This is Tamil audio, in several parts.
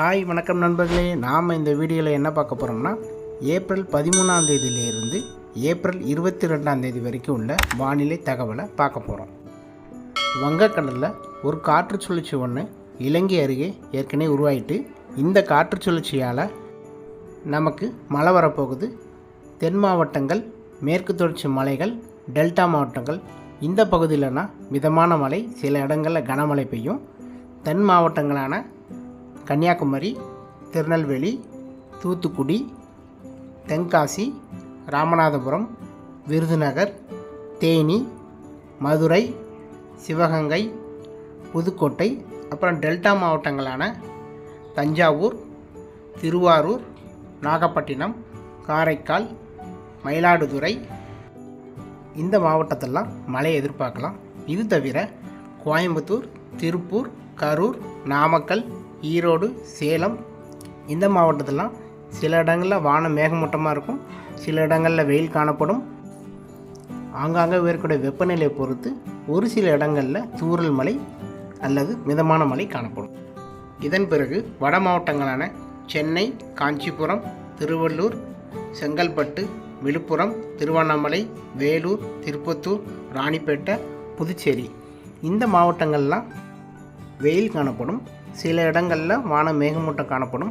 ஹாய் வணக்கம் நண்பர்களே. நாம் இந்த வீடியோவில் என்ன பார்க்க போகிறோம்னா ஏப்ரல் 13ஆம் தேதியிலிருந்து ஏப்ரல் 22ஆம் தேதி வரைக்கும் உள்ள வானிலை தகவலை பார்க்க போகிறோம். வங்கக்கடலில் ஒரு காற்று சுழற்சி ஒன்று இலங்கை அருகே ஏற்கனவே உருவாயிட்டு இந்த காற்று சுழற்சியால் நமக்கு மழை வரப்போகுது. தென் மாவட்டங்கள், மேற்கு தொடர்ச்சி மலைகள், டெல்டா மாவட்டங்கள் இந்த பகுதியிலனா மிதமான மழை, சில இடங்களில் கனமழை பெய்யும். தென் மாவட்டங்களான கன்னியாகுமரி, திருநெல்வேலி, தூத்துக்குடி, தென்காசி, ராமநாதபுரம், விருதுநகர், தேனி, மதுரை, சிவகங்கை, புதுக்கோட்டை, அப்புறம் டெல்டா மாவட்டங்களான தஞ்சாவூர், திருவாரூர், நாகப்பட்டினம், காரைக்கால், மயிலாடுதுறை இந்த மாவட்டத்திலலாம் மழை எதிர்பார்க்கலாம். இது தவிர கோயம்புத்தூர், திருப்பூர், கரூர், நாமக்கல், ஈரோடு, சேலம் இந்த மாவட்டத்திலலாம் சில இடங்களில் வானம் மேகமூட்டமாக இருக்கும், சில இடங்களில் வெயில் காணப்படும். ஆங்காங்கே இருக்கக்கூடிய வெப்பநிலையை பொறுத்து ஒரு சில இடங்களில் தூறல் மழை அல்லது மிதமான மழை காணப்படும். இதன் பிறகு வட மாவட்டங்களான சென்னை, காஞ்சிபுரம், திருவள்ளூர், செங்கல்பட்டு, விழுப்புரம், திருவண்ணாமலை, வேலூர், திருப்பத்தூர், ராணிப்பேட்டை, புதுச்சேரி இந்த மாவட்டங்கள்லாம் வெயில் காணப்படும். சில இடங்களில் வானம் மேகமூட்டம் காணப்படும்.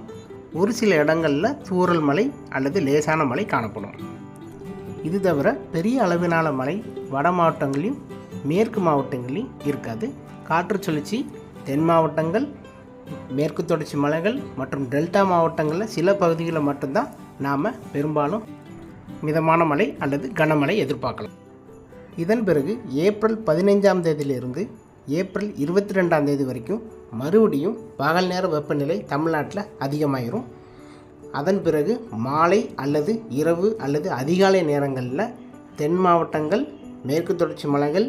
ஒரு சில இடங்களில் தூறல் மழை அல்லது லேசான மழை காணப்படும். இது தவிர பெரிய அளவிலான மழை வட மாவட்டங்களையும் மேற்கு மாவட்டங்களையும் இருக்காது. காற்று சுழற்சி தென் மாவட்டங்கள், மேற்கு தொடர்ச்சி மலைகள் மற்றும் டெல்டா மாவட்டங்களில் சில பகுதிகளில் மட்டும்தான் நாம் பெரும்பாலும் மிதமான மழை அல்லது கனமழை எதிர்பார்க்கலாம். இதன் பிறகு ஏப்ரல் 15ஆம் தேதியிலிருந்து ஏப்ரல் 22ஆம் தேதி வரைக்கும் மறுபடியும் பகல் நேர வெப்பநிலை தமிழ்நாட்டில் அதிகமாகிடும். அதன் பிறகு மாலை அல்லது இரவு அல்லது அதிகாலை நேரங்களில் தென் மாவட்டங்கள், மேற்கு தொடர்ச்சி மலைகள்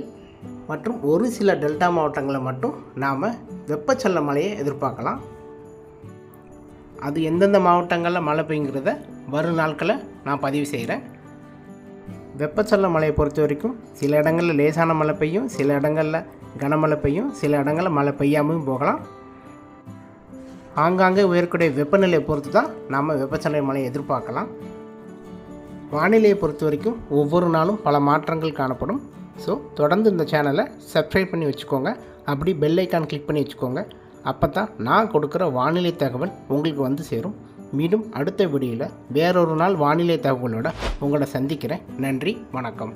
மற்றும் ஒரு சில டெல்டா மாவட்டங்களில் மட்டும் நாம் வெப்பச்சலன மழையை எதிர்பார்க்கலாம். அது எந்தெந்த மாவட்டங்களில் மழை பெய்யுங்கிறத வரும் நாட்களை நான் பதிவு செய்கிறேன். வெப்பச்சலன மழையை பொறுத்த வரைக்கும் சில இடங்களில் லேசான மழை பெய்யும், சில இடங்களில் கனமழை பெய்யும், சில இடங்களில் மழை பெய்யாமையும் போகலாம். ஆங்காங்கே உயரக்கூடிய வெப்பநிலையை பொறுத்து தான் நாம் வெப்பச்சலன மழையை எதிர்பார்க்கலாம். வானிலையை பொறுத்த வரைக்கும் ஒவ்வொரு நாளும் பல மாற்றங்கள் காணப்படும். ஸோ தொடர்ந்து இந்த சேனலை சப்ஸ்கிரைப் பண்ணி வச்சுக்கோங்க. அப்படி பெல் ஐக்கான் கிளிக் பண்ணி வச்சுக்கோங்க. அப்போ தான் நான் கொடுக்குற வானிலை தகவல் உங்களுக்கு வந்து சேரும். மீண்டும் அடுத்த வீடியோவில் வேறொரு நாள் வானிலை தகவலோடு உங்களை சந்திக்கிறேன். நன்றி, வணக்கம்.